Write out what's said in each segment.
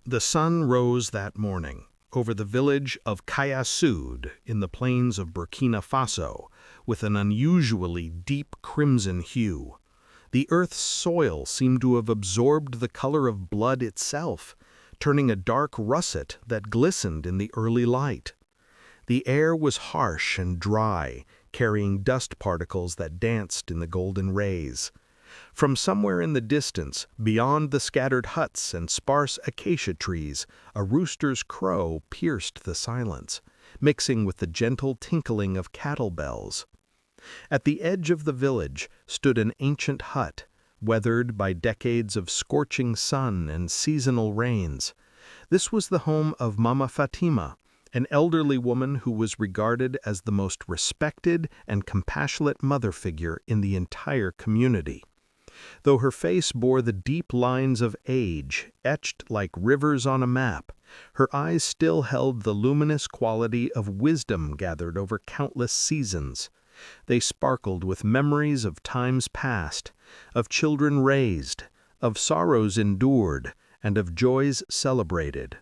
The sun rose that morning over the village of Kaya Sud in the plains of Burkina Faso with an unusually deep crimson hue. The earth's soil seemed to have absorbed the color of blood itself, turning a dark russet that glistened in the early light. The air was harsh and dry, carrying dust particles that danced in the golden rays. From somewhere in the distance, beyond the scattered huts and sparse acacia trees, a rooster's crow pierced the silence, mixing with the gentle tinkling of cattle bells. At the edge of the village stood an ancient hut, weathered by decades of scorching sun and seasonal rains. This was the home of Mama Fatima, an elderly woman who was regarded as the most respected and compassionate mother figure in the entire community. Though her face bore the deep lines of age, etched like rivers on a map, her eyes still held the luminous quality of wisdom gathered over countless seasons. They sparkled with memories of times past, of children raised, of sorrows endured, and of joys celebrated.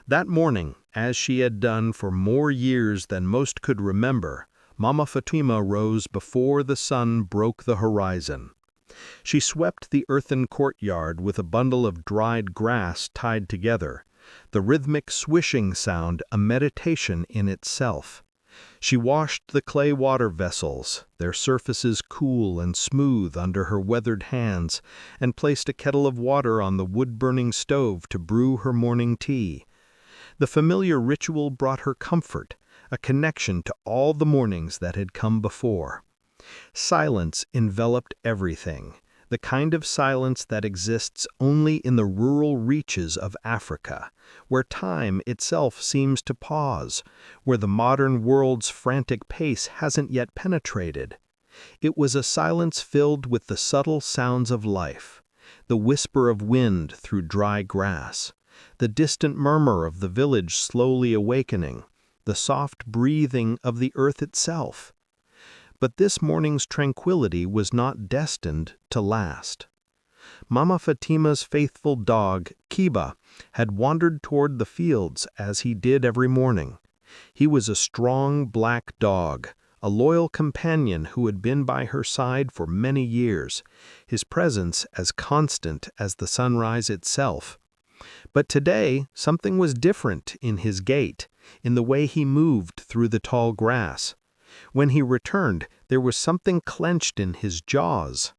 That morning, as she had done for more years than most could remember, Mama Fatima rose before the sun broke the horizon. She swept the earthen courtyard with a bundle of dried grass tied together, the rhythmic swishing sound a meditation in itself. She washed the clay water vessels, their surfaces cool and smooth under her weathered hands, and placed a kettle of water on the wood-burning stove to brew her morning tea. The familiar ritual brought her comfort, a connection to all the mornings that had come before. Silence enveloped everything, the kind of silence that exists only in the rural reaches of Africa, where time itself seems to pause, where the modern world's frantic pace hasn't yet penetrated. It was a silence filled with the subtle sounds of life, the whisper of wind through dry grass, the distant murmur of the village slowly awakening, the soft breathing of the earth itself. But this morning's tranquility was not destined to last. Mama Fatima's faithful dog, Kiba, had wandered toward the fields as he did every morning. He was a strong black dog, a loyal companion who had been by her side for many years, his presence as constant as the sunrise itself. But today something was different in his gait, in the way he moved through the tall grass. When he returned, there was something clenched in his jaws.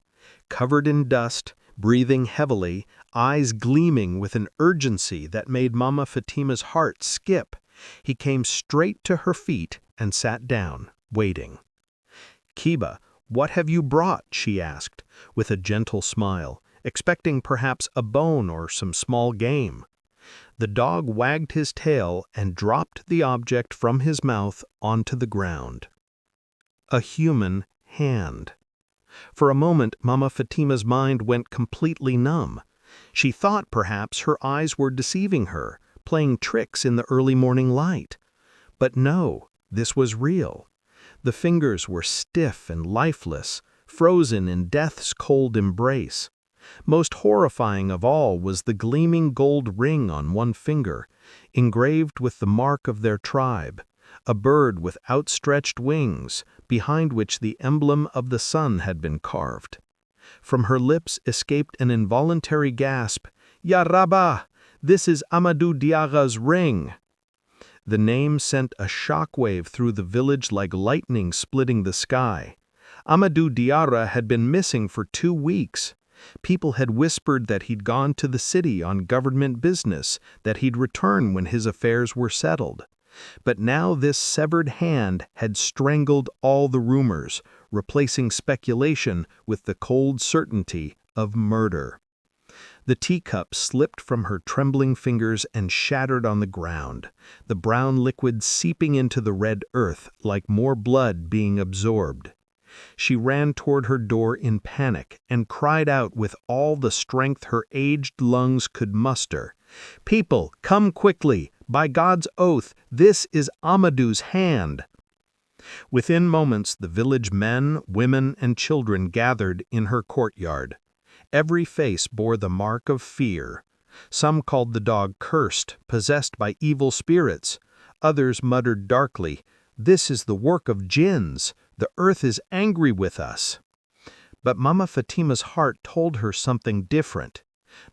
Covered in dust, breathing heavily, eyes gleaming with an urgency that made Mama Fatima's heart skip, he came straight to her feet and sat down, waiting. "Kiba, what have you brought?" she asked, with a gentle smile, expecting perhaps a bone or some small game. The dog wagged his tail and dropped the object from his mouth onto the ground. A human hand. For a moment, Mama Fatima's mind went completely numb. She thought perhaps her eyes were deceiving her, playing tricks in the early morning light. But no, this was real. The fingers were stiff and lifeless, frozen in death's cold embrace. Most horrifying of all was the gleaming gold ring on one finger, engraved with the mark of their tribe, a bird with outstretched wings, behind which the emblem of the sun had been carved. From her lips escaped an involuntary gasp, "Ya Rabba! This is Amadou Diarra's ring!" The name sent a shockwave through the village like lightning splitting the sky. Amadou Diarra had been missing for 2 weeks. People had whispered that he'd gone to the city on government business, that he'd return when his affairs were settled. But now this severed hand had strangled all the rumors, replacing speculation with the cold certainty of murder. The teacup slipped from her trembling fingers and shattered on the ground, the brown liquid seeping into the red earth like more blood being absorbed. She ran toward her door in panic and cried out with all the strength her aged lungs could muster, "People, come quickly! By God's oath, this is Amadou's hand!" Within moments, the village men, women, and children gathered in her courtyard. Every face bore the mark of fear. Some called the dog cursed, possessed by evil spirits. Others muttered darkly, "This is the work of jinns. The earth is angry with us." But Mama Fatima's heart told her something different.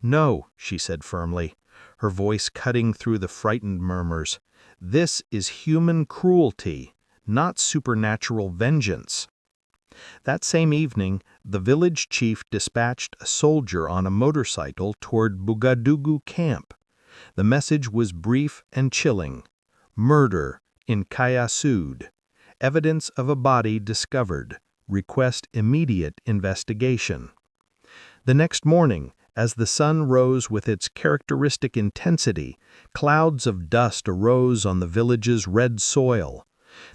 "No," she said firmly, her voice cutting through the frightened murmurs. "This is human cruelty, not supernatural vengeance." That same evening, the village chief dispatched a soldier on a motorcycle toward Bugadugu camp. The message was brief and chilling. Murder in Kayasud. Evidence of a body discovered. Request immediate investigation. The next morning, as the sun rose with its characteristic intensity, clouds of dust arose on the village's red soil.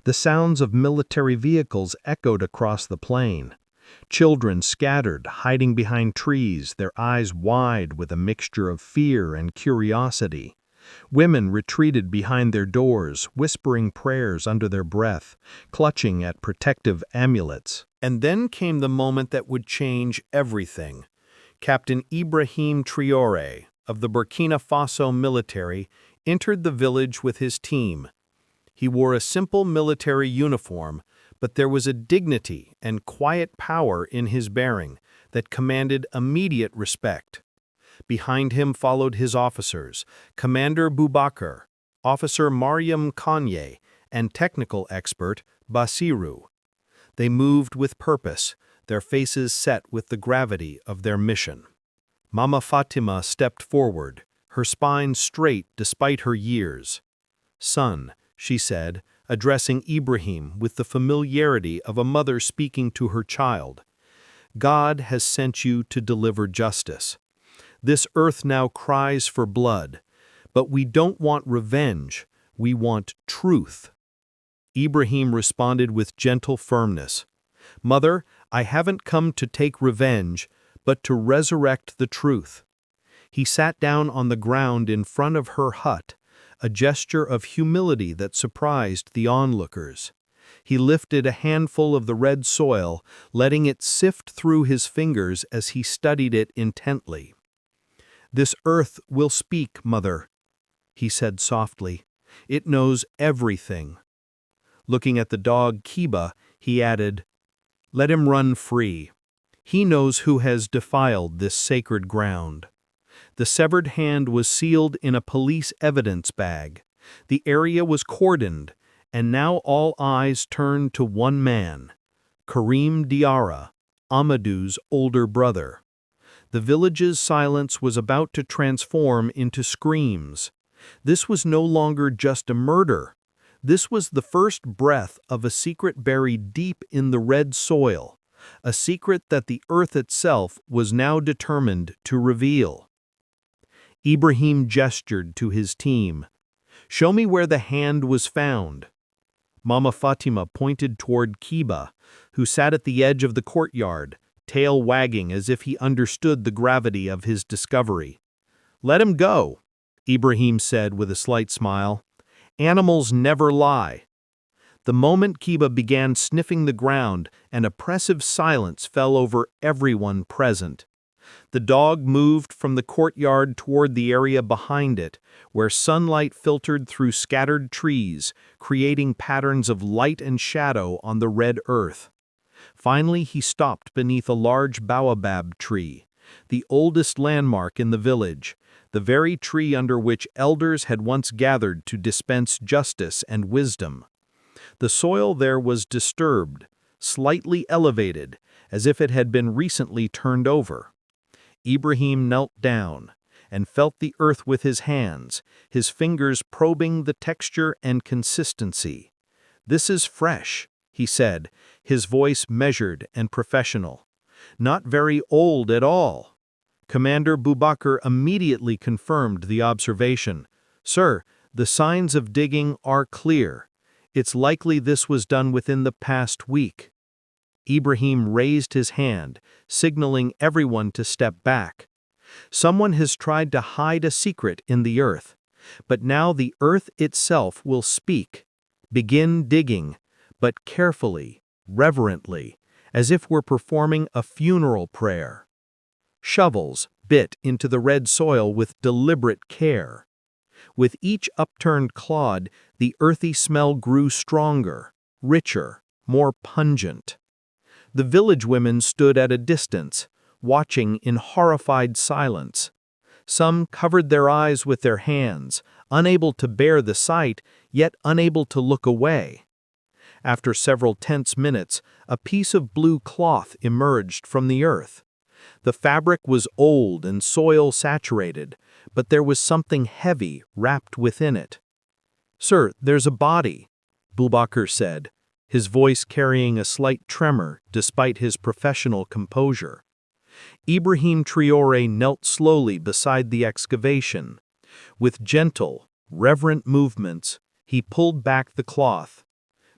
The sounds of military vehicles echoed across the plain. Children scattered, hiding behind trees, their eyes wide with a mixture of fear and curiosity. Women retreated behind their doors, whispering prayers under their breath, clutching at protective amulets. And then came the moment that would change everything. Captain Ibrahim Traoré of the Burkina Faso military entered the village with his team. He wore a simple military uniform, but there was a dignity and quiet power in his bearing that commanded immediate respect. Behind him followed his officers, Commander Boubacar, Officer Mariam Kanye, and technical expert Basiru. They moved with purpose, their faces set with the gravity of their mission. Mama Fatima stepped forward, her spine straight despite her years. "Son," she said, addressing Ibrahim with the familiarity of a mother speaking to her child, "God has sent you to deliver justice. This earth now cries for blood, but we don't want revenge, we want truth." Ibrahim responded with gentle firmness, "Mother, I haven't come to take revenge, but to resurrect the truth." He sat down on the ground in front of her hut, a gesture of humility that surprised the onlookers. He lifted a handful of the red soil, letting it sift through his fingers as he studied it intently. "This earth will speak, Mother," he said softly. "It knows everything." Looking at the dog Kiba, he added, "Let him run free. He knows who has defiled this sacred ground." The severed hand was sealed in a police evidence bag. The area was cordoned, and now all eyes turned to one man, Karim Diarra, Amadou's older brother. The village's silence was about to transform into screams. This was no longer just a murder. This was the first breath of a secret buried deep in the red soil, a secret that the earth itself was now determined to reveal. Ibrahim gestured to his team. "Show me where the hand was found." Mama Fatima pointed toward Kiba, who sat at the edge of the courtyard, tail wagging as if he understood the gravity of his discovery. "Let him go," Ibrahim said with a slight smile. "Animals never lie." The moment Kiba began sniffing the ground, an oppressive silence fell over everyone present. The dog moved from the courtyard toward the area behind it, where sunlight filtered through scattered trees, creating patterns of light and shadow on the red earth. Finally, he stopped beneath a large baobab tree, the oldest landmark in the village, the very tree under which elders had once gathered to dispense justice and wisdom. The soil there was disturbed, slightly elevated, as if it had been recently turned over. Ibrahim knelt down and felt the earth with his hands, his fingers probing the texture and consistency. "This is fresh," he said, his voice measured and professional. "Not very old at all." Commander Boubacar immediately confirmed the observation. "Sir, the signs of digging are clear. It's likely this was done within the past week." Ibrahim raised his hand, signaling everyone to step back. "Someone has tried to hide a secret in the earth, but now the earth itself will speak. Begin digging, but carefully, reverently, as if we're performing a funeral prayer." Shovels, bit into the red soil with deliberate care. With each upturned clod, the earthy smell grew stronger, richer, more pungent. The village women stood at a distance, watching in horrified silence. Some covered their eyes with their hands, unable to bear the sight, yet unable to look away. After several tense minutes, a piece of blue cloth emerged from the earth. The fabric was old and soil-saturated, but there was something heavy wrapped within it. "Sir, there's a body," Boubacar said, his voice carrying a slight tremor despite his professional composure. Ibrahim Traoré knelt slowly beside the excavation. With gentle, reverent movements, he pulled back the cloth.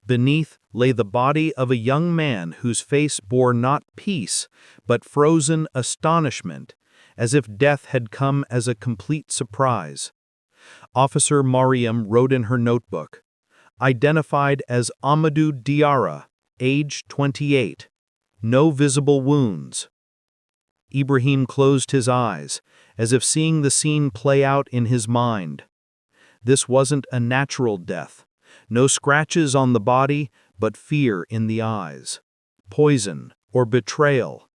Beneath lay the body of a young man whose face bore not peace, but frozen astonishment, as if death had come as a complete surprise. Officer Mariam wrote in her notebook, "Identified as Amadou Diarra, age 28. No visible wounds." Ibrahim closed his eyes, as if seeing the scene play out in his mind. This wasn't a natural death. No scratches on the body, but fear in the eyes. Poison or betrayal.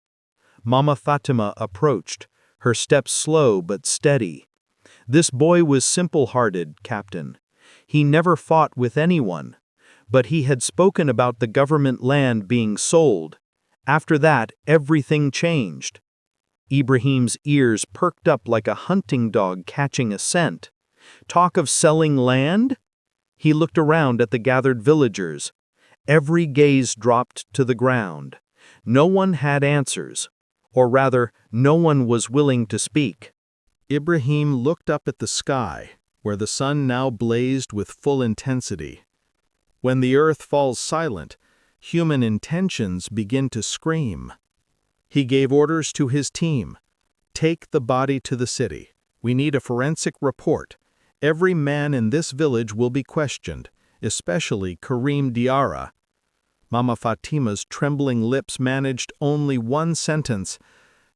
Mama Fatima approached, her steps slow but steady. "This boy was simple-hearted, Captain. He never fought with anyone. But he had spoken about the government land being sold. After that, everything changed." Ibrahim's ears perked up like a hunting dog catching a scent. Talk of selling land? He looked around at the gathered villagers. Every gaze dropped to the ground. No one had answers, or rather, no one was willing to speak. Ibrahim looked up at the sky, where the sun now blazed with full intensity. When the earth falls silent, human intentions begin to scream. He gave orders to his team. "Take the body to the city. We need a forensic report. Every man in this village will be questioned, especially Karim Diarra." Mama Fatima's trembling lips managed only one sentence.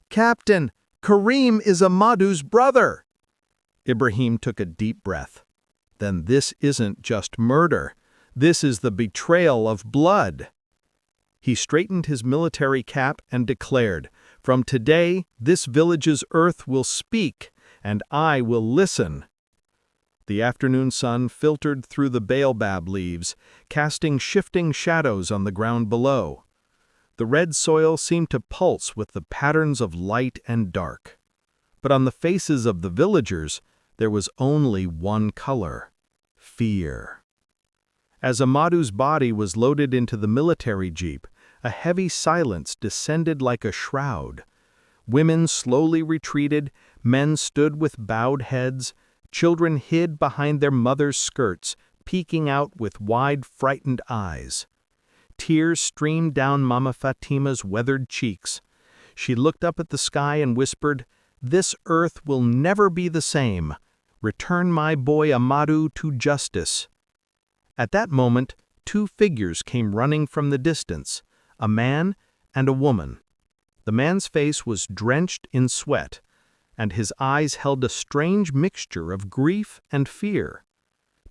"Captain, Karim is Amadou's brother." Ibrahim took a deep breath. "Then this isn't just murder. This is the betrayal of blood." He straightened his military cap and declared, "From today, this village's earth will speak, and I will listen." The afternoon sun filtered through the baobab leaves, casting shifting shadows on the ground below. The red soil seemed to pulse with the patterns of light and dark. But on the faces of the villagers, there was only one color: fear. As Amadou's body was loaded into the military jeep, a heavy silence descended like a shroud. Women slowly retreated, men stood with bowed heads, children hid behind their mothers' skirts, peeking out with wide, frightened eyes. Tears streamed down Mama Fatima's weathered cheeks. She looked up at the sky and whispered, "This earth will never be the same. Return my boy Amadou to justice." At that moment, two figures came running from the distance, a man and a woman. The man's face was drenched in sweat, and his eyes held a strange mixture of grief and fear.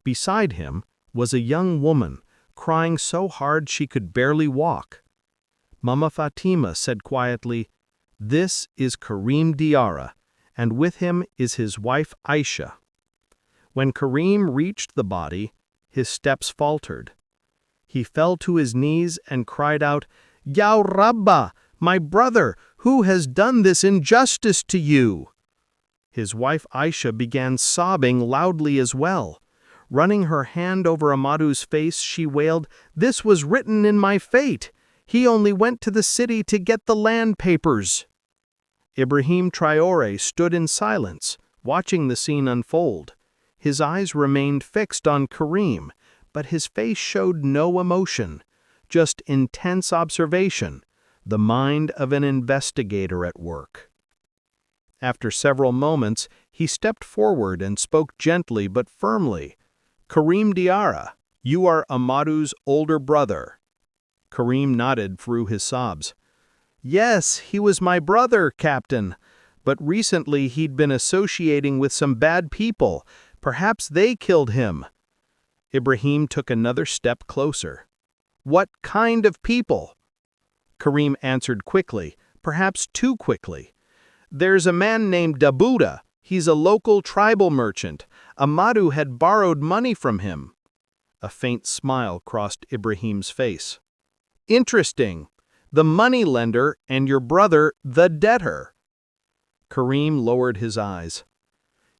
Beside him was a young woman, crying so hard she could barely walk. Mama Fatima said quietly, "This is Karim Diarra, and with him is his wife Aisha." When Karim reached the body, his steps faltered. He fell to his knees and cried out, "Ya Rabba, my brother, who has done this injustice to you?" His wife Aisha began sobbing loudly as well. Running her hand over Amadou's face, she wailed, "This was written in my fate. He only went to the city to get the land papers." Ibrahim Traoré stood in silence, watching the scene unfold. His eyes remained fixed on Karim, but his face showed no emotion, just intense observation, the mind of an investigator at work. After several moments, he stepped forward and spoke gently but firmly. "Karim Diarra, you are Amadou's older brother." Karim nodded through his sobs. "Yes, he was my brother, Captain. But recently he'd been associating with some bad people. Perhaps they killed him. Ibrahim took another step closer. What kind of people? Karim answered quickly, perhaps too quickly. There's a man named Dabuda. He's a local tribal merchant. Amadou had borrowed money from him. A faint smile crossed Ibrahim's face. Interesting. The money lender and your brother, the debtor. Karim lowered his eyes.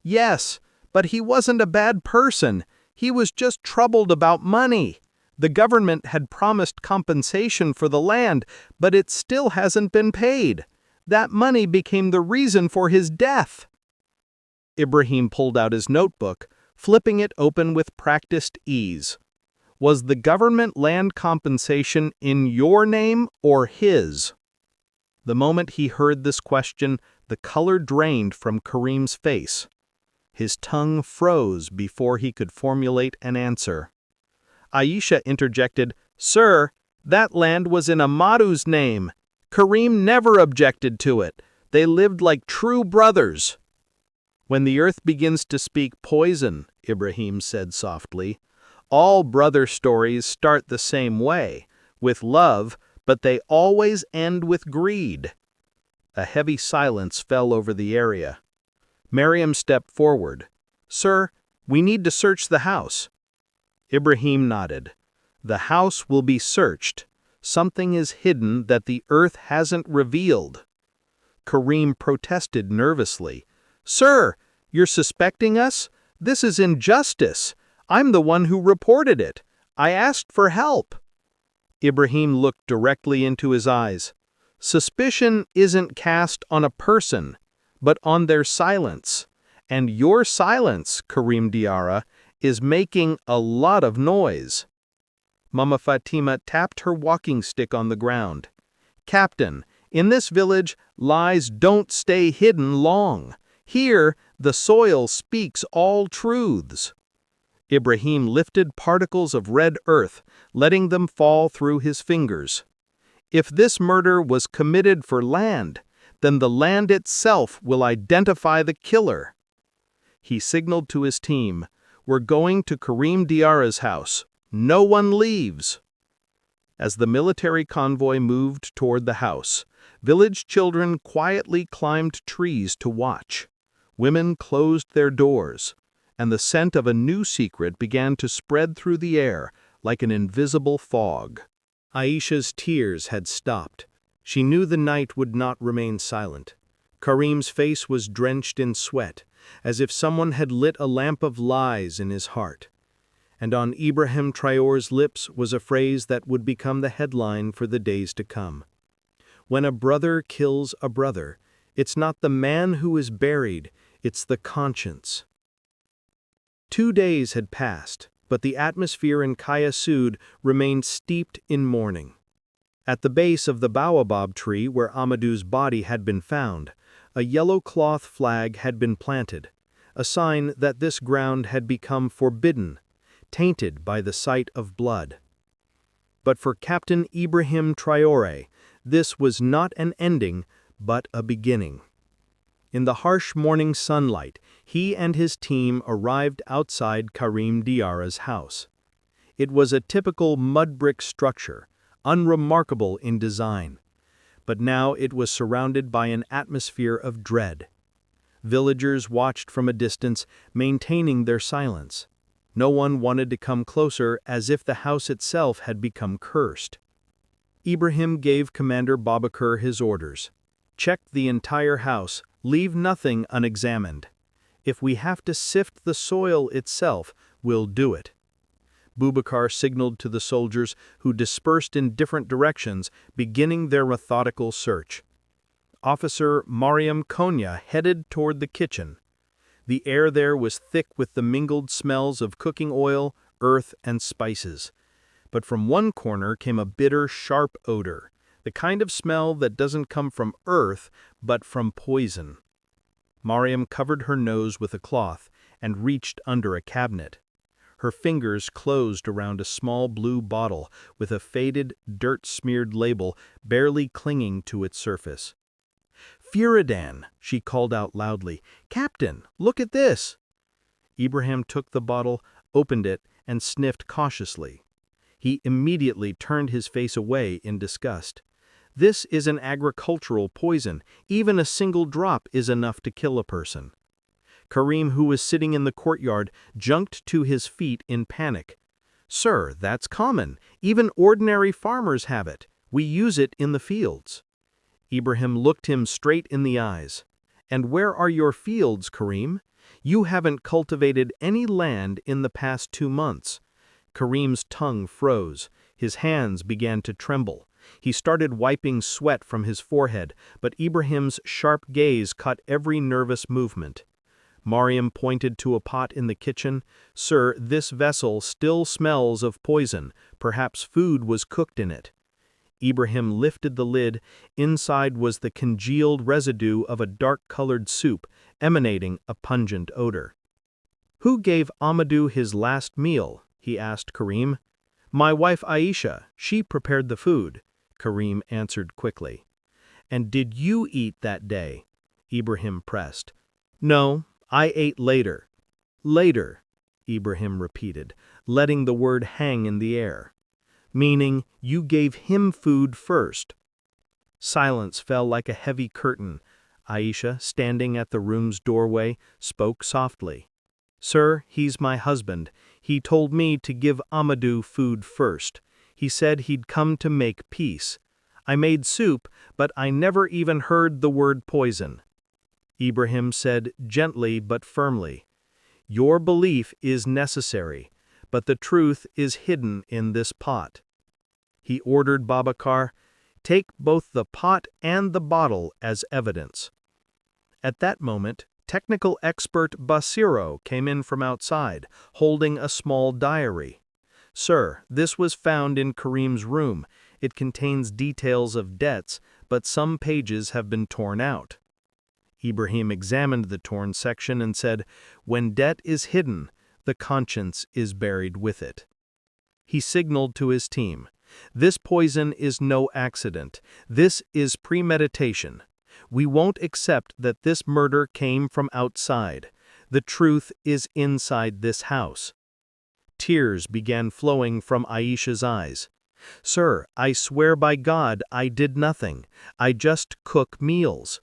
Yes, but he wasn't a bad person. He was just troubled about money. The government had promised compensation for the land, but it still hasn't been paid. That money became the reason for his death. Ibrahim pulled out his notebook, flipping it open with practiced ease. Was the government land compensation in your name or his? The moment he heard this question, the color drained from Karim's face. His tongue froze before he could formulate an answer. Aisha interjected, Sir, that land was in Amadou's name. Karim never objected to it. They lived like true brothers. When the earth begins to speak poison, Ibrahim said softly, all brother stories start the same way, with love, but they always end with greed. A heavy silence fell over the area. Miriam stepped forward. Sir, we need to search the house. Ibrahim nodded. The house will be searched. Something is hidden that the earth hasn't revealed. Karim protested nervously. Sir, you're suspecting us? This is injustice. I'm the one who reported it. I asked for help. Ibrahim looked directly into his eyes. Suspicion isn't cast on a person, but on their silence. And your silence, Karim Diarra, is making a lot of noise. Mama Fatima tapped her walking stick on the ground. Captain, in this village, lies don't stay hidden long. Here, the soil speaks all truths. Ibrahim lifted particles of red earth, letting them fall through his fingers. If this murder was committed for land, then the land itself will identify the killer. He signaled to his team, We're going to Karim Diarra's house. No one leaves. As the military convoy moved toward the house, village children quietly climbed trees to watch. Women closed their doors, and the scent of a new secret began to spread through the air like an invisible fog. Aisha's tears had stopped. She knew the night would not remain silent. Karim's face was drenched in sweat, as if someone had lit a lamp of lies in his heart. And on Ibrahim Traoré's lips was a phrase that would become the headline for the days to come. When a brother kills a brother, it's not the man who is buried, it's the conscience. 2 days had passed, but the atmosphere in Kaya Sud remained steeped in mourning. At the base of the baobab tree where Amadou's body had been found, a yellow cloth flag had been planted, a sign that this ground had become forbidden, tainted by the sight of blood. But for Captain Ibrahim Traoré, this was not an ending, but a beginning. In the harsh morning sunlight, he and his team arrived outside Karim Diarra's house. It was a typical mud brick structure, unremarkable in design, but now it was surrounded by an atmosphere of dread. Villagers watched from a distance, maintaining their silence. No one wanted to come closer, as if the house itself had become cursed. Ibrahim gave Commander Babakar his orders. Check the entire house, leave nothing unexamined. If we have to sift the soil itself, we'll do it. Boubacar signaled to the soldiers, who dispersed in different directions, beginning their methodical search. Officer Mariam Konya headed toward the kitchen. The air there was thick with the mingled smells of cooking oil, earth, and spices. But from one corner came a bitter, sharp odor, the kind of smell that doesn't come from earth, but from poison. Mariam covered her nose with a cloth and reached under a cabinet. Her fingers closed around a small blue bottle with a faded, dirt-smeared label barely clinging to its surface. "Furidan," she called out loudly. "Captain, look at this." Ibrahim took the bottle, opened it, and sniffed cautiously. He immediately turned his face away in disgust. "This is an agricultural poison. Even a single drop is enough to kill a person." Karim, who was sitting in the courtyard, jumped to his feet in panic. "Sir, that's common. Even ordinary farmers have it. We use it in the fields." Ibrahim looked him straight in the eyes. "And where are your fields, Karim? You haven't cultivated any land in the past 2 months." Karim's tongue froze. His hands began to tremble. He started wiping sweat from his forehead, but Ibrahim's sharp gaze caught every nervous movement. Mariam pointed to a pot in the kitchen. "Sir, this vessel still smells of poison. Perhaps food was cooked in it." Ibrahim lifted the lid. Inside was the congealed residue of a dark-colored soup, emanating a pungent odor. "Who gave Amadou his last meal?" he asked Karim. "My wife Aisha. She prepared the food," Karim answered quickly. "And did you eat that day?" Ibrahim pressed. "No, I ate later." "Later," Ibrahim repeated, letting the word hang in the air. "Meaning you gave him food first." Silence fell like a heavy curtain. Aisha, standing at the room's doorway, spoke softly. "Sir, he's my husband. He told me to give Amadou food first. He said he'd come to make peace. I made soup, but I never even heard the word poison." Ibrahim said gently but firmly, "Your belief is necessary, but the truth is hidden in this pot." He ordered Babakar, "Take both the pot and the bottle as evidence." At that moment, technical expert Basiro came in from outside, holding a small diary. "Sir, this was found in Karim's room. It contains details of debts, but some pages have been torn out." Ibrahim examined the torn section and said, "When debt is hidden, the conscience is buried with it." He signaled to his team, "This poison is no accident. This is premeditation. We won't accept that this murder came from outside. The truth is inside this house." Tears began flowing from Aisha's eyes. "Sir, I swear by God I did nothing. I just cook meals."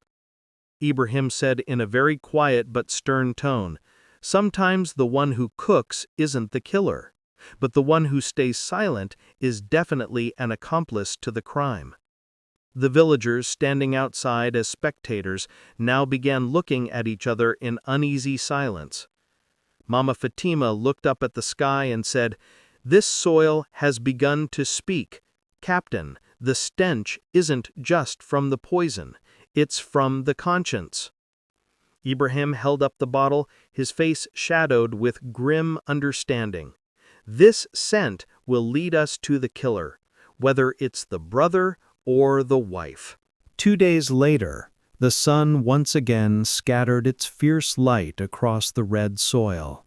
Ibrahim said in a very quiet but stern tone, "Sometimes the one who cooks isn't the killer, but the one who stays silent is definitely an accomplice to the crime." The villagers, standing outside as spectators, now began looking at each other in uneasy silence. Mama Fatima looked up at the sky and said, "This soil has begun to speak. Captain, the stench isn't just from the poison. It's from the conscience." Ibrahim held up the bottle, his face shadowed with grim understanding. "This scent will lead us to the killer, whether it's the brother or the wife." 2 days later, the sun once again scattered its fierce light across the red soil.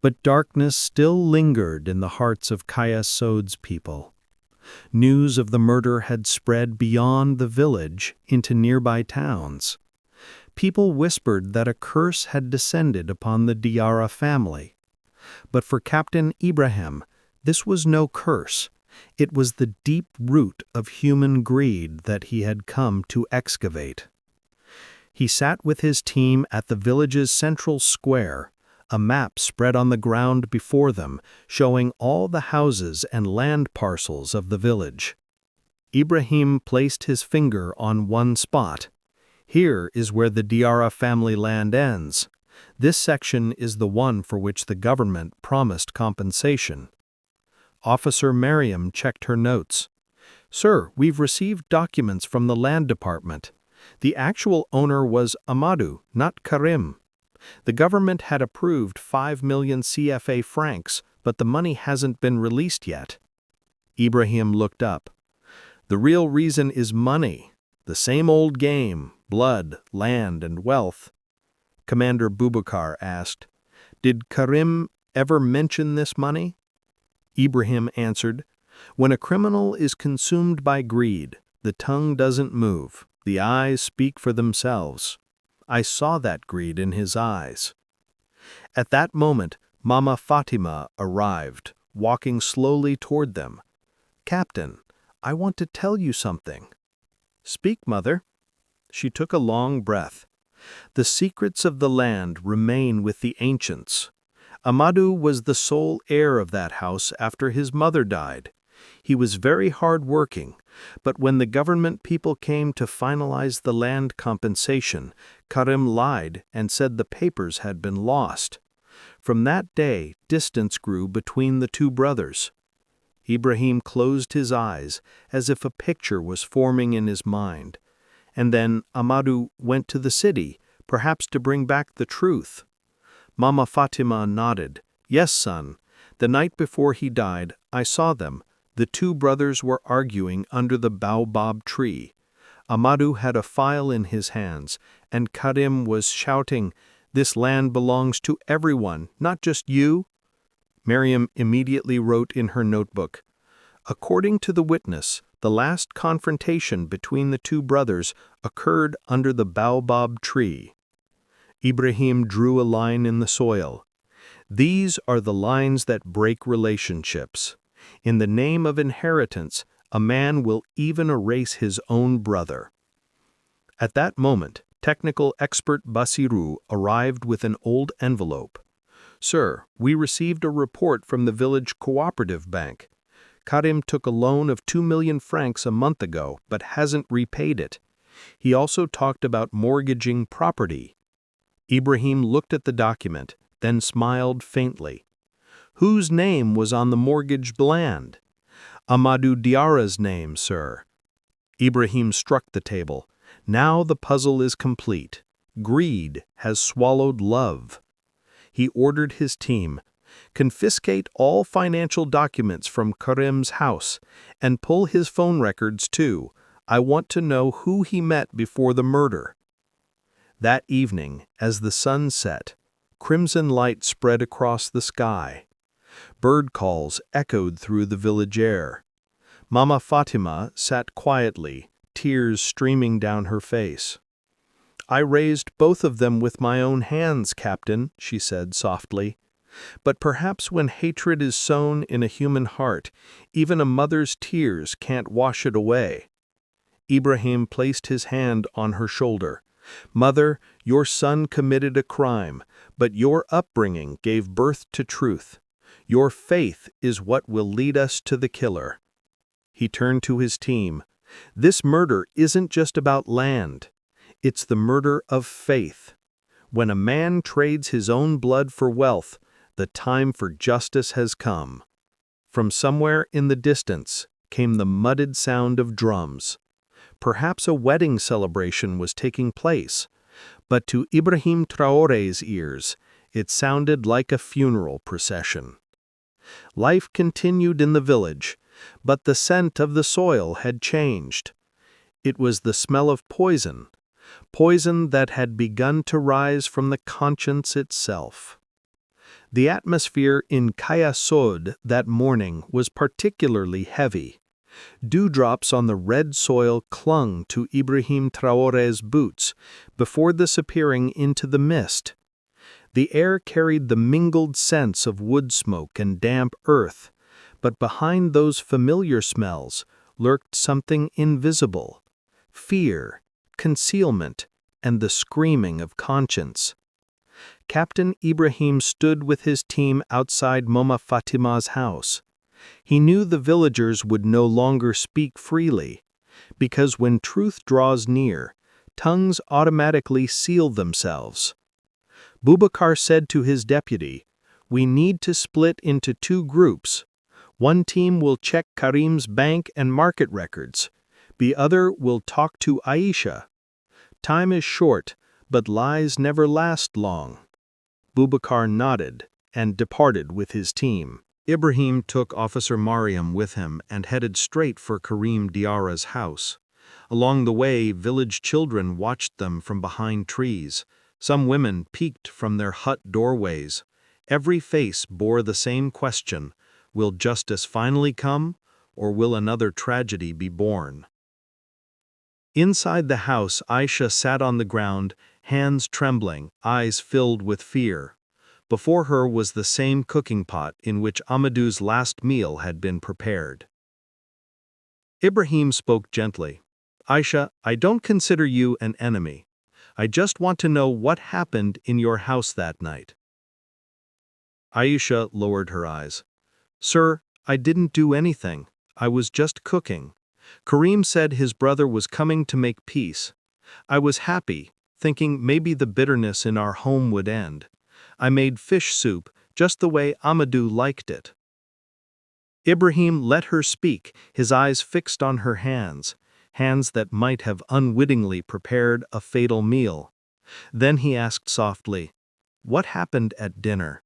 But darkness still lingered in the hearts of Kaya Sod's people. News of the murder had spread beyond the village into nearby towns. People whispered that a curse had descended upon the Diarra family. But for Captain Ibrahim, this was no curse. It was the deep root of human greed that he had come to excavate. He sat with his team at the village's central square, a map spread on the ground before them, showing all the houses and land parcels of the village. Ibrahim placed his finger on one spot. "Here is where the Diarra family land ends. This section is the one for which the government promised compensation." Officer Mariam checked her notes. "Sir, we've received documents from the land department. The actual owner was Amadou, not Karim. The government had approved 5 million CFA francs, but the money hasn't been released yet." Ibrahim looked up. "The real reason is money. The same old game, blood, land, and wealth." Commander Boubacar asked, "Did Karim ever mention this money?" Ibrahim answered, "When a criminal is consumed by greed, the tongue doesn't move. The eyes speak for themselves. I saw that greed in his eyes. At that moment, Mama Fatima arrived, walking slowly toward them. "Captain, I want to tell you something." "Speak, mother." She took a long breath. "The secrets of the land remain with the ancients. Amadou was the sole heir of that house after his mother died. He was very hard-working, but when the government people came to finalize the land compensation, Karim lied and said the papers had been lost. From that day, distance grew between the two brothers." Ibrahim closed his eyes as if a picture was forming in his mind. "And then Amadou went to the city, perhaps to bring back the truth." Mama Fatima nodded. "Yes, son. The night before he died, I saw them. The two brothers were arguing under the baobab tree. Amadou had a file in his hands, and Karim was shouting, 'This land belongs to everyone, not just you.'" Miriam immediately wrote in her notebook, "According to the witness, the last confrontation between the two brothers occurred under the baobab tree." Ibrahim drew a line in the soil. "These are the lines that break relationships. In the name of inheritance, a man will even erase his own brother." At that moment, technical expert Basiru arrived with an old envelope. "Sir, we received a report from the village cooperative bank. Karim took a loan of 2 million francs a month ago, but hasn't repaid it. He also talked about mortgaging property." Ibrahim looked at the document, then smiled faintly. "Whose name was on the mortgaged land?" "Amadou Diarra's name, sir." Ibrahim struck the table. Now the puzzle is complete. Greed has swallowed love. He ordered his team, "Confiscate all financial documents from Karim's house, and pull his phone records too. I want to know who he met before the murder." That evening, as the sun set, crimson light spread across the sky. Bird calls echoed through the village air. Mama Fatima sat quietly, tears streaming down her face. "I raised both of them with my own hands, Captain," she said softly. "But perhaps when hatred is sown in a human heart, even a mother's tears can't wash it away." Ibrahim placed his hand on her shoulder. "Mother, your son committed a crime, but your upbringing gave birth to truth. Your faith is what will lead us to the killer." He turned to his team. "This murder isn't just about land. It's the murder of faith. When a man trades his own blood for wealth, the time for justice has come." From somewhere in the distance came the mudded sound of drums. Perhaps a wedding celebration was taking place, but to Ibrahim Traoré's ears, it sounded like a funeral procession. Life continued in the village, but the scent of the soil had changed. It was the smell of poison, poison that had begun to rise from the conscience itself. The atmosphere in Kaya Sod that morning was particularly heavy. Dewdrops on the red soil clung to Ibrahim Traoré's boots before disappearing into the mist. The air carried the mingled scents of wood smoke and damp earth, but behind those familiar smells lurked something invisible: fear, concealment, and the screaming of conscience. Captain Ibrahim stood with his team outside Mama Fatima's house. He knew the villagers would no longer speak freely, because when truth draws near, tongues automatically seal themselves. Boubacar said to his deputy, "We need to split into two groups. One team will check Karim's bank and market records. The other will talk to Aisha. Time is short, but lies never last long." Boubacar nodded and departed with his team. Ibrahim took Officer Mariam with him and headed straight for Karim Diarra's house. Along the way, village children watched them from behind trees. Some women peeked from their hut doorways. Every face bore the same question: will justice finally come, or will another tragedy be born? Inside the house, Aisha sat on the ground, hands trembling, eyes filled with fear. Before her was the same cooking pot in which Amadou's last meal had been prepared. Ibrahim spoke gently. Aisha, I don't consider you an enemy. I just want to know what happened in your house that night. Aisha lowered her eyes. Sir, I didn't do anything. I was just cooking. Karim said his brother was coming to make peace. I was happy, thinking maybe the bitterness in our home would end. I made fish soup just the way Amadou liked it. Ibrahim let her speak, his eyes fixed on her hands that might have unwittingly prepared a fatal meal. Then he asked softly, What happened at dinner?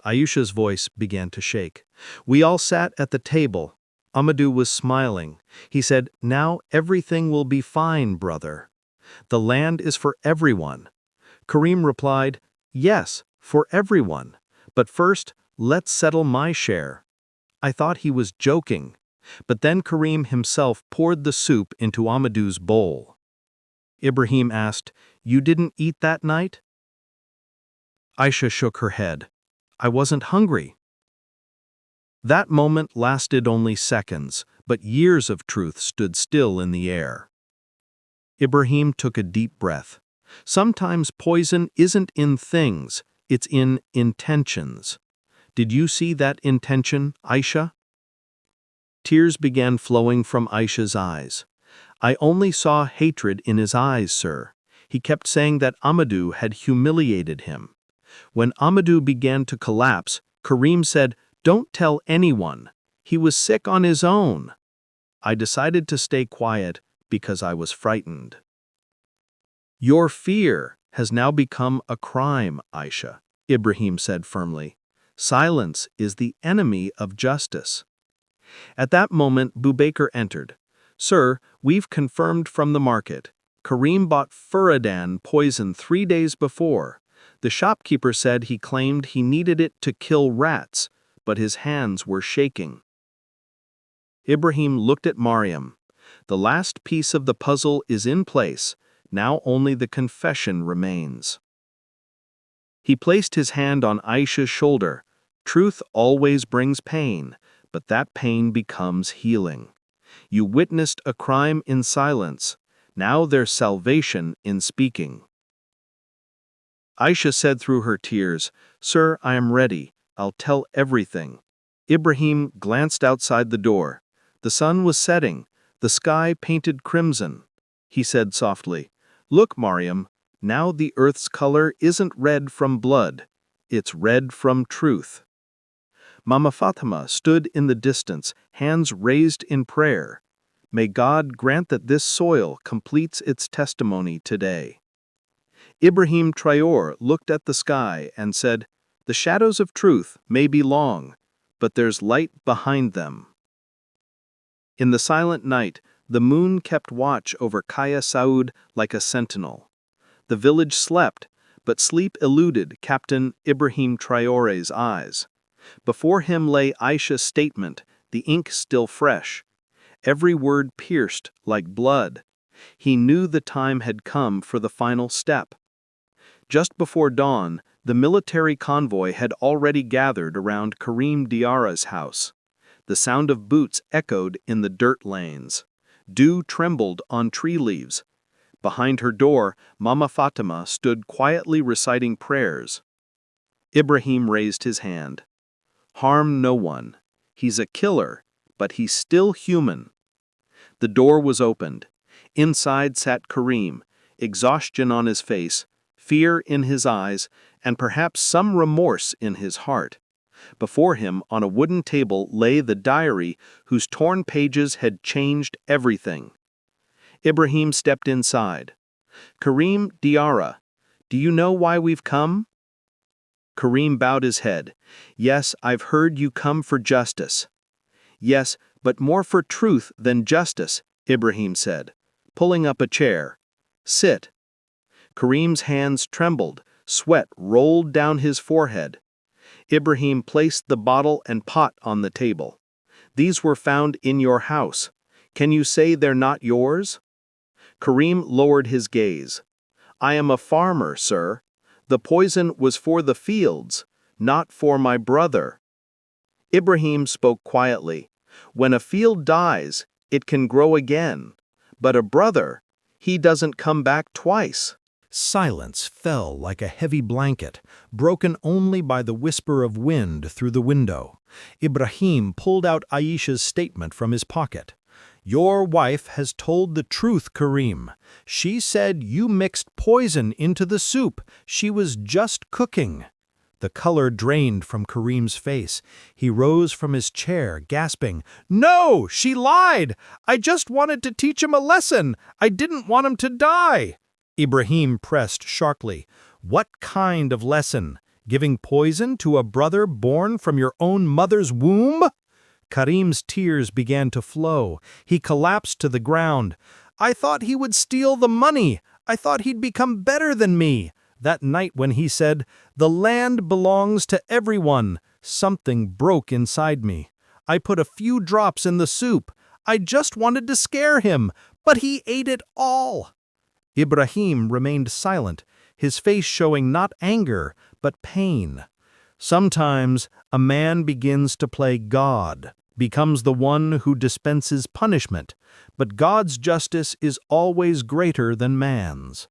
Aisha's voice began to shake. We all sat at the table. Amadou was smiling. He said, Now everything will be fine, brother. The land is for everyone. Karim replied, Yes, for everyone. But first, let's settle my share. I thought he was joking. But then Karim himself poured the soup into Amadou's bowl. Ibrahim asked, You didn't eat that night? Aisha shook her head. I wasn't hungry. That moment lasted only seconds, but years of truth stood still in the air. Ibrahim took a deep breath. Sometimes poison isn't in things, it's in intentions. Did you see that intention, Aisha? Tears began flowing from Aisha's eyes. I only saw hatred in his eyes, sir. He kept saying that Amadou had humiliated him. When Amadou began to collapse, Karim said, Don't tell anyone. He was sick on his own. I decided to stay quiet because I was frightened. Your fear has now become a crime, Aisha, Ibrahim said firmly. Silence is the enemy of justice. At that moment, Bubaker entered. Sir, we've confirmed from the market. Karim bought Furadan poison 3 days before. The shopkeeper said he claimed he needed it to kill rats, but his hands were shaking. Ibrahim looked at Mariam. The last piece of the puzzle is in place. Now only the confession remains. He placed his hand on Aisha's shoulder. Truth always brings pain, but that pain becomes healing. You witnessed a crime in silence. Now there's salvation in speaking. Aisha said through her tears, Sir, I am ready. I'll tell everything. Ibrahim glanced outside the door. The sun was setting, the sky painted crimson. He said softly, Look, Mariam, now the earth's color isn't red from blood. It's red from truth. Mama Fatima stood in the distance, hands raised in prayer. May God grant that this soil completes its testimony today. Ibrahim Traoré looked at the sky and said, The shadows of truth may be long, but there's light behind them. In the silent night, the moon kept watch over Kaya Saud like a sentinel. The village slept, but sleep eluded Captain Ibrahim Traoré's eyes. Before him lay Aisha's statement, the ink still fresh. Every word pierced like blood. He knew the time had come for the final step. Just before dawn, the military convoy had already gathered around Karim Diarra's house. The sound of boots echoed in the dirt lanes. Dew trembled on tree leaves. Behind her door, Mama Fatima stood quietly reciting prayers. Ibrahim raised his hand. Harm no one. He's a killer, but he's still human. The door was opened. Inside sat Karim, exhaustion on his face, fear in his eyes, and perhaps some remorse in his heart. Before him, on a wooden table, lay the diary whose torn pages had changed everything. Ibrahim stepped inside. Karim Diarra, do you know why we've come? Karim bowed his head. Yes, I've heard you come for justice. Yes, but more for truth than justice, Ibrahim said, pulling up a chair. Sit. Karim's hands trembled, sweat rolled down his forehead. Ibrahim placed the bottle and pot on the table. These were found in your house. Can you say they're not yours?" Karim lowered his gaze. "I am a farmer, sir. The poison was for the fields, not for my brother." Ibrahim spoke quietly. "When a field dies, it can grow again. But a brother, he doesn't come back twice." Silence fell like a heavy blanket, broken only by the whisper of wind through the window. Ibrahim pulled out Aisha's statement from his pocket. "Your wife has told the truth, Karim. She said you mixed poison into the soup she was just cooking." The color drained from Karim's face. He rose from his chair, gasping, "No, she lied! I just wanted to teach him a lesson. I didn't want him to die." Ibrahim pressed sharply. "What kind of lesson? Giving poison to a brother born from your own mother's womb?" Karim's tears began to flow. He collapsed to the ground. "I thought he would steal the money. I thought he'd become better than me. That night when he said, 'The land belongs to everyone,' something broke inside me. I put a few drops in the soup. I just wanted to scare him, but he ate it all." Ibrahim remained silent, his face showing not anger, but pain. Sometimes a man begins to play God, becomes the one who dispenses punishment, but God's justice is always greater than man's.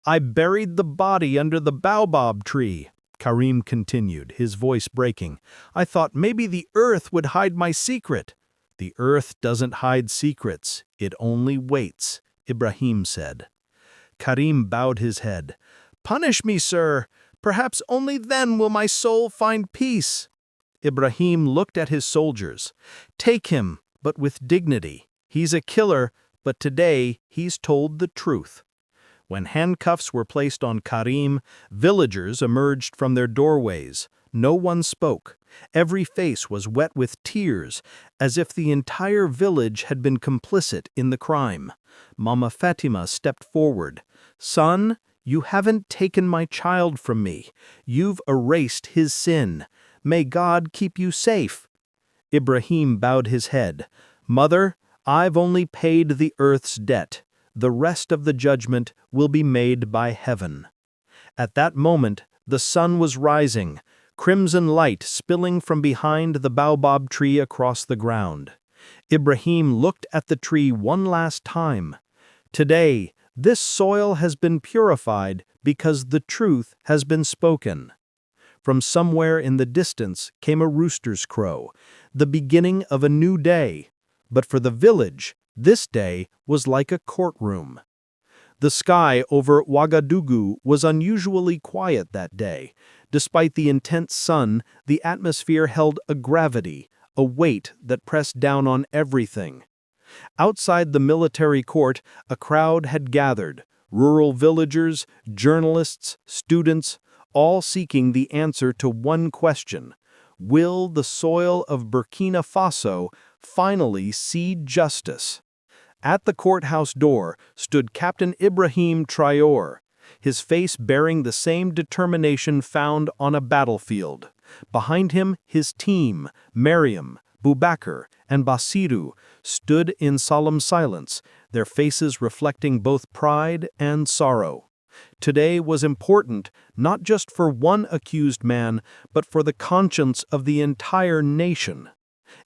"I buried the body under the baobab tree," Karim continued, his voice breaking. "I thought maybe the earth would hide my secret." "The earth doesn't hide secrets, it only waits," Ibrahim said. Karim bowed his head. "Punish me, sir. Perhaps only then will my soul find peace." Ibrahim looked at his soldiers. "Take him, but with dignity. He's a killer, but today he's told the truth." When handcuffs were placed on Karim, villagers emerged from their doorways. No one spoke. Every face was wet with tears, as if the entire village had been complicit in the crime. Mama Fatima stepped forward. "Son, you haven't taken my child from me. You've erased his sin. May God keep you safe." Ibrahim bowed his head. "Mother, I've only paid the earth's debt. The rest of the judgment will be made by heaven." At that moment, the sun was rising, crimson light spilling from behind the baobab tree across the ground. Ibrahim looked at the tree one last time. "Today, this soil has been purified because the truth has been spoken." From somewhere in the distance came a rooster's crow, the beginning of a new day. But for the village, this day was like a courtroom. The sky over Ouagadougou was unusually quiet that day. Despite the intense sun, the atmosphere held a gravity, a weight that pressed down on everything. Outside the military court, a crowd had gathered, rural villagers, journalists, students, all seeking the answer to one question: will the soil of Burkina Faso finally see justice? At the courthouse door stood Captain Ibrahim Traoré, his face bearing the same determination found on a battlefield. Behind him, his team, Mariam, Boubacar, and Basiru, stood in solemn silence, their faces reflecting both pride and sorrow. Today was important not just for one accused man, but for the conscience of the entire nation.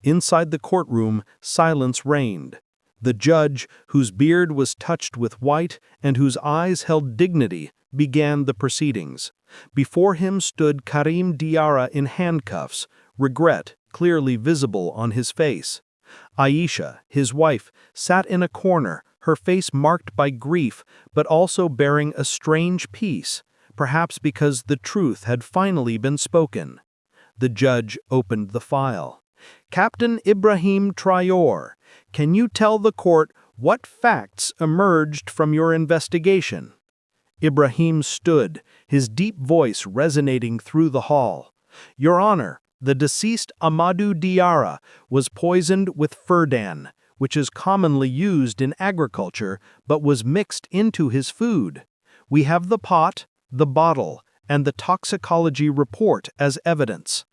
Inside the courtroom, silence reigned. The judge, whose beard was touched with white and whose eyes held dignity, began the proceedings. Before him stood Karim Diarra in handcuffs, regret clearly visible on his face. Aisha, his wife, sat in a corner, her face marked by grief, but also bearing a strange peace, perhaps because the truth had finally been spoken. The judge opened the file. "Captain Ibrahim Traoré, can you tell the court what facts emerged from your investigation?" Ibrahim stood, his deep voice resonating through the hall. "Your Honor, the deceased Amadou Diarra was poisoned with furdan, which is commonly used in agriculture but was mixed into his food. We have the pot, the bottle, and the toxicology report as evidence."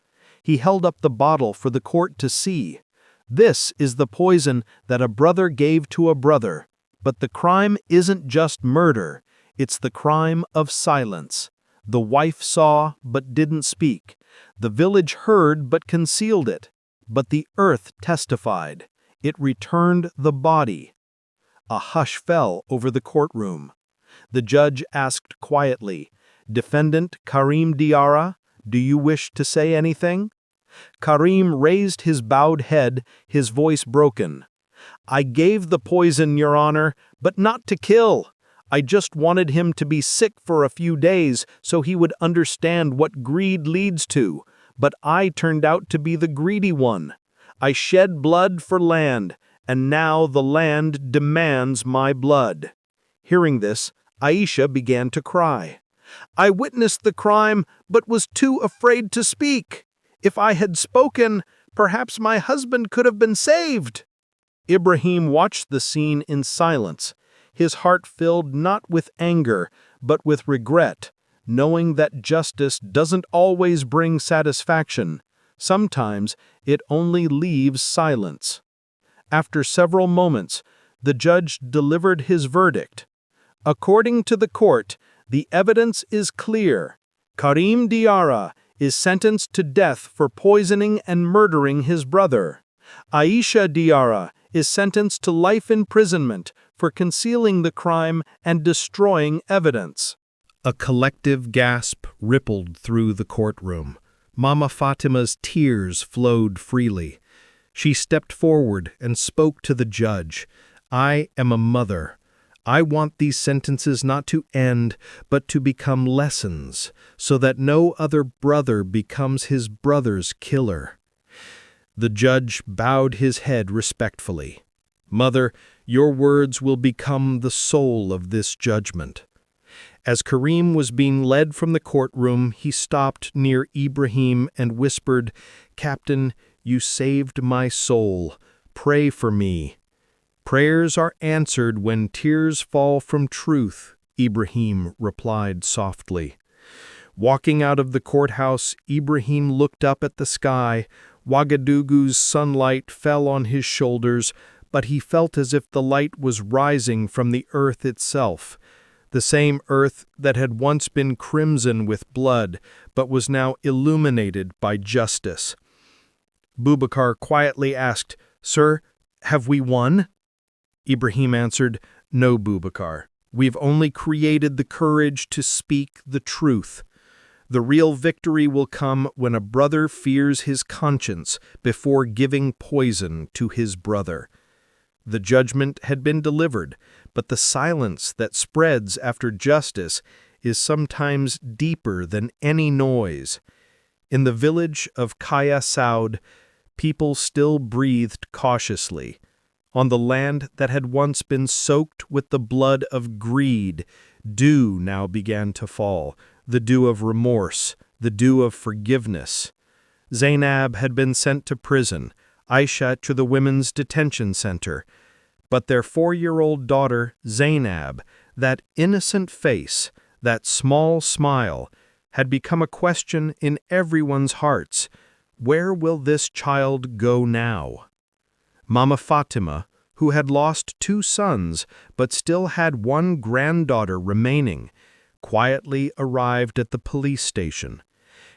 He held up the bottle for the court to see. This is the poison that a brother gave to a brother. But the crime isn't just murder, it's the crime of silence. The wife saw but didn't speak. The village heard but concealed it. But the earth testified. It returned the body. A hush fell over the courtroom. The judge asked quietly, "Defendant Karim Diarra, do you wish to say anything?" Karim raised his bowed head, his voice broken. "I gave the poison, Your Honor, but not to kill. I just wanted him to be sick for a few days so he would understand what greed leads to. But I turned out to be the greedy one. I shed blood for land, and now the land demands my blood." Hearing this, Aisha began to cry. "I witnessed the crime, but was too afraid to speak. If I had spoken, perhaps my husband could have been saved." Ibrahim watched the scene in silence, his heart filled not with anger, but with regret, knowing that justice doesn't always bring satisfaction. Sometimes it only leaves silence. After several moments, the judge delivered his verdict. According to the court, the evidence is clear. Karim Diarra is sentenced to death for poisoning and murdering his brother. Aisha Diarra is sentenced to life imprisonment for concealing the crime and destroying evidence. A collective gasp rippled through the courtroom. Mama Fatima's tears flowed freely. She stepped forward and spoke to the judge. "I am a mother. I want these sentences not to end, but to become lessons, so that no other brother becomes his brother's killer." The judge bowed his head respectfully. "Mother, your words will become the soul of this judgment." As Karim was being led from the courtroom, he stopped near Ibrahim and whispered, "Captain, you saved my soul. Pray for me." "Prayers are answered when tears fall from truth," Ibrahim replied softly. Walking out of the courthouse, Ibrahim looked up at the sky. Ouagadougou's sunlight fell on his shoulders, but he felt as if the light was rising from the earth itself, the same earth that had once been crimson with blood, but was now illuminated by justice. Boubacar quietly asked, "Sir, have we won?" Ibrahim answered, "No, Boubacar. We've only created the courage to speak the truth. The real victory will come when a brother fears his conscience before giving poison to his brother." The judgment had been delivered, but the silence that spreads after justice is sometimes deeper than any noise. In the village of Kaya Saud, people still breathed cautiously. On the land that had once been soaked with the blood of greed, dew now began to fall, the dew of remorse, the dew of forgiveness. Zainab had been sent to prison, Aisha to the women's detention center. But their 4-year-old daughter, Zainab, that innocent face, that small smile, had become a question in everyone's hearts. Where will this child go now? Mama Fatima, who had lost 2 sons but still had 1 granddaughter remaining, quietly arrived at the police station.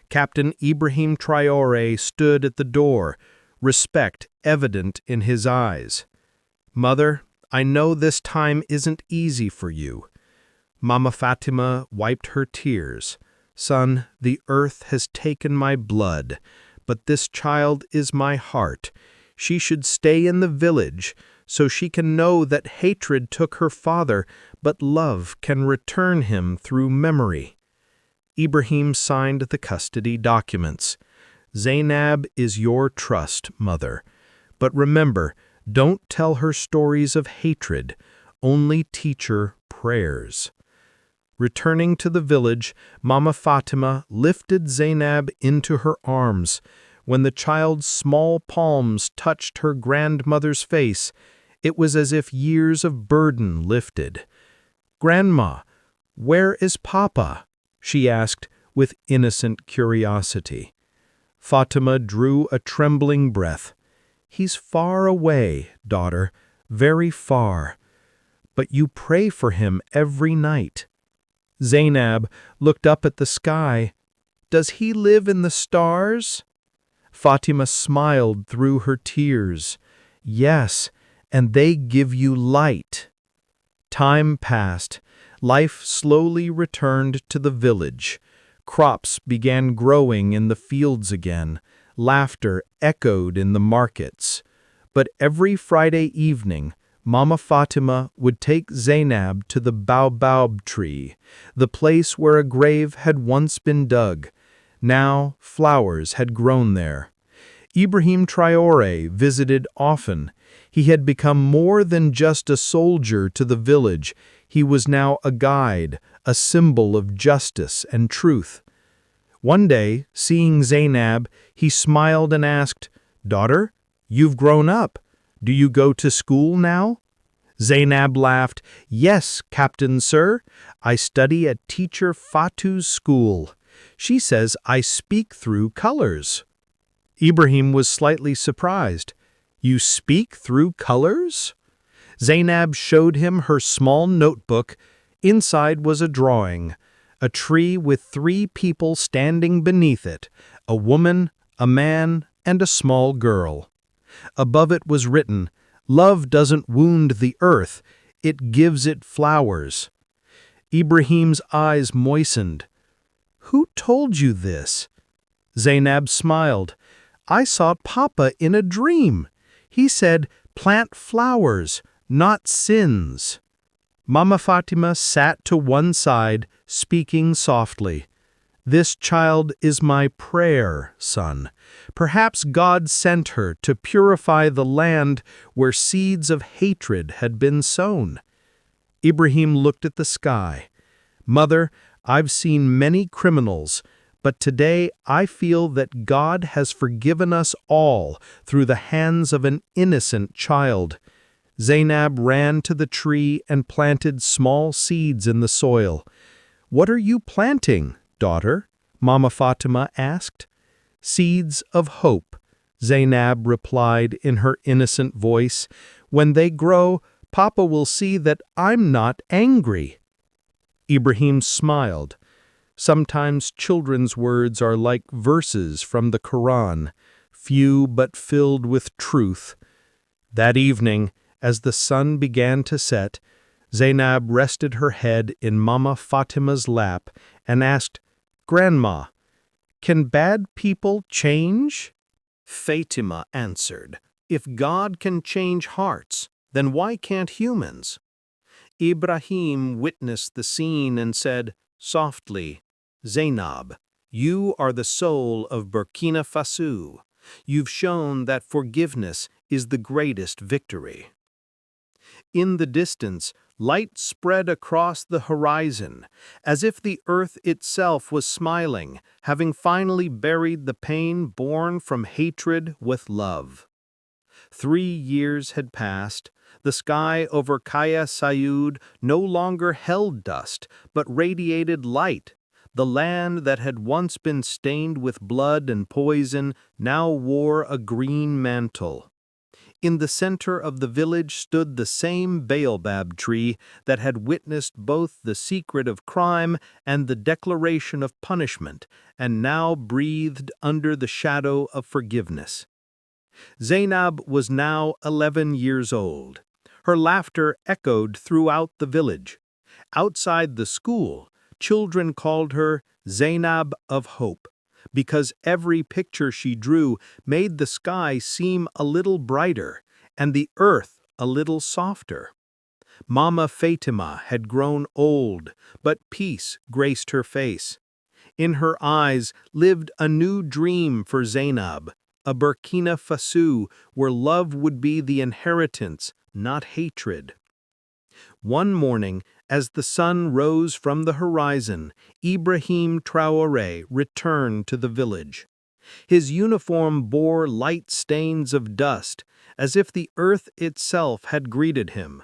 Captain Ibrahim Traoré stood at the door, respect evident in his eyes. "Mother, I know this time isn't easy for you." Mama Fatima wiped her tears. "Son, the earth has taken my blood, but this child is my heart. She should stay in the village so she can know that hatred took her father, but love can return him through memory." Ibrahim signed the custody documents. "Zainab is your trust, mother. But remember, don't tell her stories of hatred, only teach her prayers." Returning to the village, Mama Fatima lifted Zainab into her arms. When the child's small palms touched her grandmother's face, it was as if years of burden lifted. "Grandma, where is Papa?" she asked with innocent curiosity. Fatima drew a trembling breath. He's far away, daughter, very far. But you pray for him every night. Zainab looked up at the sky. Does he live in the stars? Fatima smiled through her tears. Yes, and they give you light. Time passed. Life slowly returned to the village. Crops began growing in the fields again. Laughter echoed in the markets. But every Friday evening, Mama Fatima would take Zainab to the baobab tree, the place where a grave had once been dug. Now flowers had grown there. Ibrahim Traoré visited often. He had become more than just a soldier to the village. He was now a guide, a symbol of justice and truth. One day, seeing Zainab, he smiled and asked, "Daughter, you've grown up. Do you go to school now?" Zainab laughed, "Yes, Captain Sir. I study at Teacher Fatu's school. She says I speak through colors." Ibrahim was slightly surprised. "You speak through colors?" Zainab showed him her small notebook. Inside was a drawing, a tree with 3 people standing beneath it, a woman, a man, and a small girl. Above it was written, "Love doesn't wound the earth, it gives it flowers." Ibrahim's eyes moistened. "Who told you this?" Zainab smiled. "I saw Papa in a dream. He said, 'Plant flowers, not sins.'" Mama Fatima sat to one side, speaking softly. "This child is my prayer, son. Perhaps God sent her to purify the land where seeds of hatred had been sown." Ibrahim looked at the sky. "Mother, I've seen many criminals, but today I feel that God has forgiven us all through the hands of an innocent child." Zainab ran to the tree and planted small seeds in the soil. "What are you planting, daughter?" Mama Fatima asked. "Seeds of hope," Zainab replied in her innocent voice. "When they grow, Papa will see that I'm not angry." Ibrahim smiled. Sometimes children's words are like verses from the Quran, few but filled with truth. That evening, as the sun began to set, Zainab rested her head in Mama Fatima's lap and asked, "Grandma, can bad people change?" Fatima answered, "If God can change hearts, then why can't humans?" Ibrahim witnessed the scene and said, softly, "Zainab, you are the soul of Burkina Faso. You've shown that forgiveness is the greatest victory." In the distance, light spread across the horizon, as if the earth itself was smiling, having finally buried the pain born from hatred with love. 3 years had passed. The sky over Kaya Sayud no longer held dust, but radiated light. The land that had once been stained with blood and poison now wore a green mantle. In the center of the village stood the same baobab tree that had witnessed both the secret of crime and the declaration of punishment, and now breathed under the shadow of forgiveness. Zainab was now 11 years old. Her laughter echoed throughout the village. Outside the school, children called her Zainab of Hope, because every picture she drew made the sky seem a little brighter and the earth a little softer. Mama Fatima had grown old, but peace graced her face. In her eyes lived a new dream for Zainab, a Burkina Faso where love would be the inheritance, not hatred. One morning, as the sun rose from the horizon, Ibrahim Traoré returned to the village. His uniform bore light stains of dust, as if the earth itself had greeted him.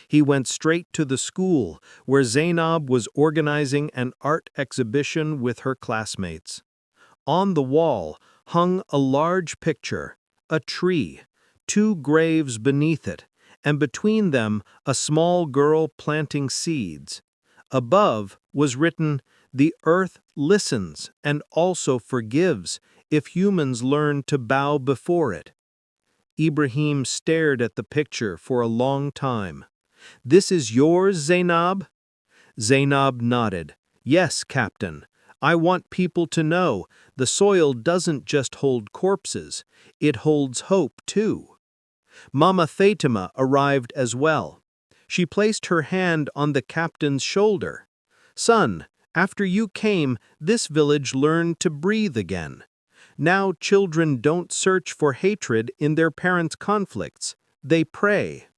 He went straight to the school, where Zainab was organizing an art exhibition with her classmates. On the wall hung a large picture, a tree, 2 graves beneath it, and between them a small girl planting seeds. Above was written, "The earth listens and also forgives if humans learn to bow before it." Ibrahim stared at the picture for a long time. "This is yours, Zainab?" Zainab nodded. "Yes, Captain. I want people to know the soil doesn't just hold corpses, it holds hope too." Mama Fatima arrived as well. She placed her hand on the captain's shoulder. "Son, after you came, this village learned to breathe again. Now children don't search for hatred in their parents' conflicts, they pray."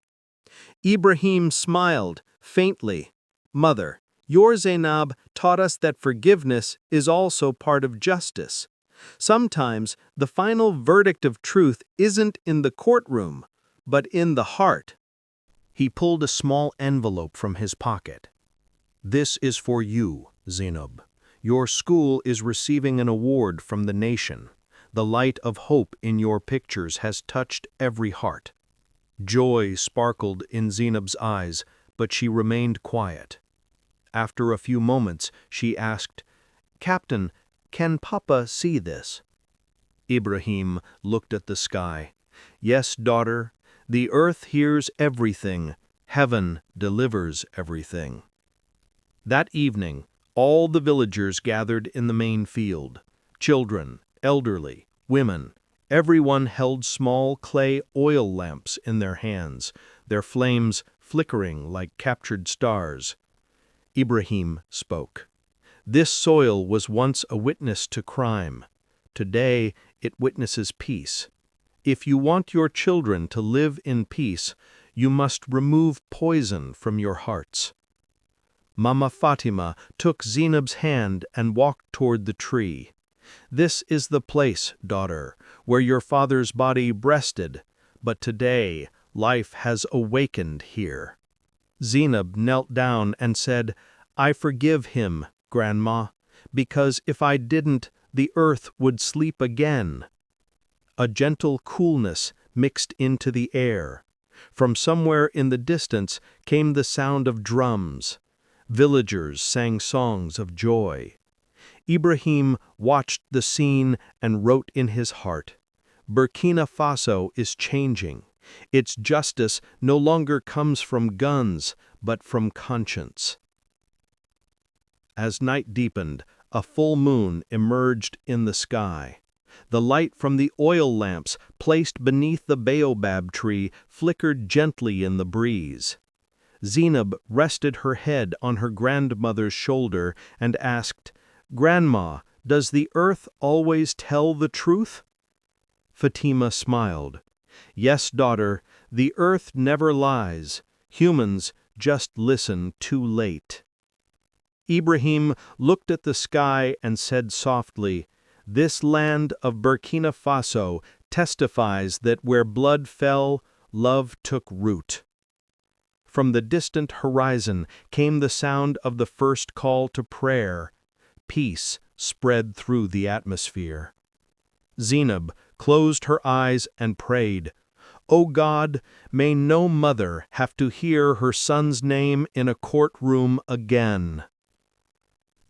Ibrahim smiled, faintly. "Mother, your Zainab taught us that forgiveness is also part of justice. Sometimes the final verdict of truth isn't in the courtroom, but in the heart." He pulled a small envelope from his pocket. "This is for you, Zainab. Your school is receiving an award from the nation. The light of hope in your pictures has touched every heart." Joy sparkled in Zainab's eyes, but she remained quiet. After a few moments, she asked, "Captain, can Papa see this?" Ibrahim looked at the sky. "Yes, daughter, the earth hears everything, heaven delivers everything." That evening, all the villagers gathered in the main field. Children, elderly, women, everyone held small clay oil lamps in their hands, their flames flickering like captured stars. Ibrahim spoke. "This soil was once a witness to crime. Today it witnesses peace. If you want your children to live in peace, you must remove poison from your hearts." Mama Fatima took Zainab's hand and walked toward the tree. "This is the place, daughter, where your father's body rested, but today life has awakened here." Zainab knelt down and said, "I forgive him, Grandma, because if I didn't, the earth would sleep again." A gentle coolness mixed into the air. From somewhere in the distance came the sound of drums. Villagers sang songs of joy. Ibrahim watched the scene and wrote in his heart, "Burkina Faso is changing. Its justice no longer comes from guns, but from conscience." As night deepened, a full moon emerged in the sky. The light from the oil lamps placed beneath the baobab tree flickered gently in the breeze. Zainab rested her head on her grandmother's shoulder and asked, "Grandma, does the earth always tell the truth?" Fatima smiled. "Yes, daughter, the earth never lies. Humans just listen too late." Ibrahim looked at the sky and said softly, "This land of Burkina Faso testifies that where blood fell, love took root." From the distant horizon came the sound of the first call to prayer. Peace spread through the atmosphere. Zainab closed her eyes and prayed, "O God, may no mother have to hear her son's name in a courtroom again."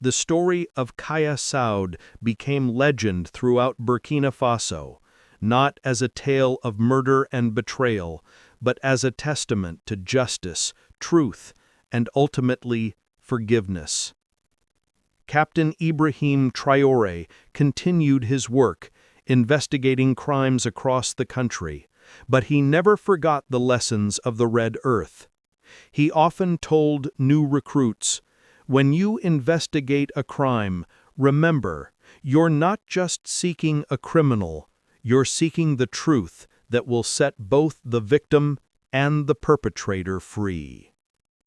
The story of Kaya Saud became legend throughout Burkina Faso, not as a tale of murder and betrayal, but as a testament to justice, truth, and ultimately forgiveness. Captain Ibrahim Traoré continued his work, investigating crimes across the country, but he never forgot the lessons of the Red Earth. He often told new recruits, "When you investigate a crime, remember, you're not just seeking a criminal, you're seeking the truth that will set both the victim and the perpetrator free."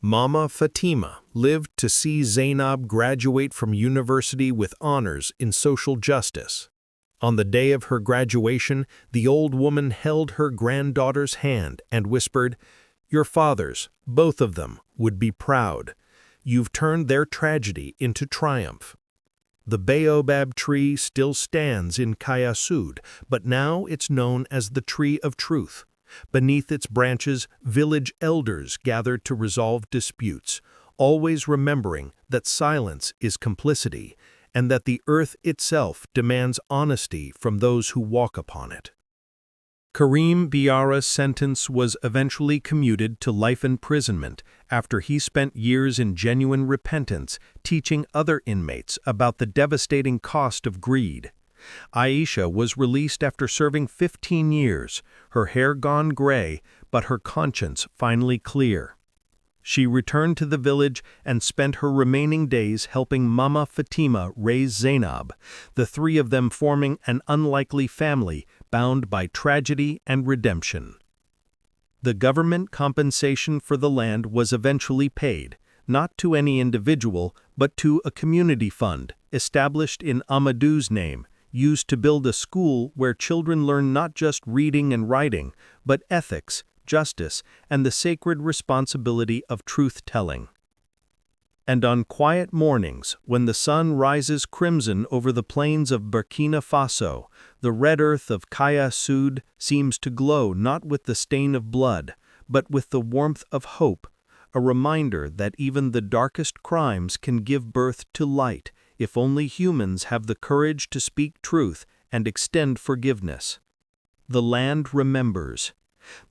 Mama Fatima lived to see Zainab graduate from university with honors in social justice. On the day of her graduation, the old woman held her granddaughter's hand and whispered, "Your fathers, both of them, would be proud. You've turned their tragedy into triumph." The baobab tree still stands in Kaya Sud, but now it's known as the Tree of Truth. Beneath its branches, village elders gathered to resolve disputes, always remembering that silence is complicity and that the earth itself demands honesty from those who walk upon it. Karim Biara's sentence was eventually commuted to life imprisonment after he spent years in genuine repentance teaching other inmates about the devastating cost of greed. Aisha was released after serving 15 years, her hair gone gray, but her conscience finally clear. She returned to the village and spent her remaining days helping Mama Fatima raise Zainab, the three of them forming an unlikely family bound by tragedy and redemption. The government compensation for the land was eventually paid, not to any individual, but to a community fund, established in Amadou's name, used to build a school where children learn not just reading and writing, but ethics, justice, and the sacred responsibility of truth-telling. And on quiet mornings, when the sun rises crimson over the plains of Burkina Faso, the red earth of Kaya Sud seems to glow not with the stain of blood, but with the warmth of hope, a reminder that even the darkest crimes can give birth to light if only humans have the courage to speak truth and extend forgiveness. The land remembers.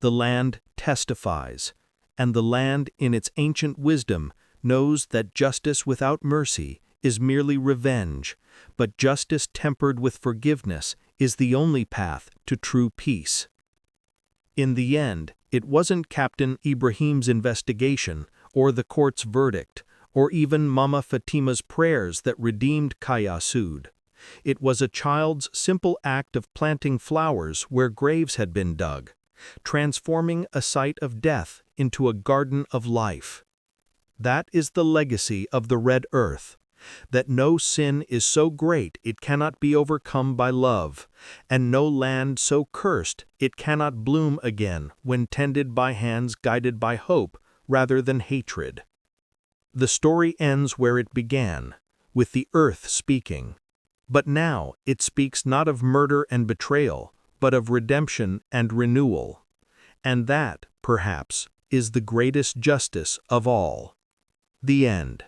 The land testifies, and the land, in its ancient wisdom, knows that justice without mercy is merely revenge, but justice tempered with forgiveness is the only path to true peace. In the end, it wasn't Captain Ibrahim's investigation, or the court's verdict, or even Mama Fatima's prayers that redeemed Kaya Sud. It was a child's simple act of planting flowers where graves had been dug, transforming a site of death into a garden of life. That is the legacy of the Red Earth, that no sin is so great it cannot be overcome by love, and no land so cursed it cannot bloom again when tended by hands guided by hope rather than hatred. The story ends where it began, with the earth speaking. But now it speaks not of murder and betrayal, but of redemption and renewal. And that, perhaps, is the greatest justice of all. The end.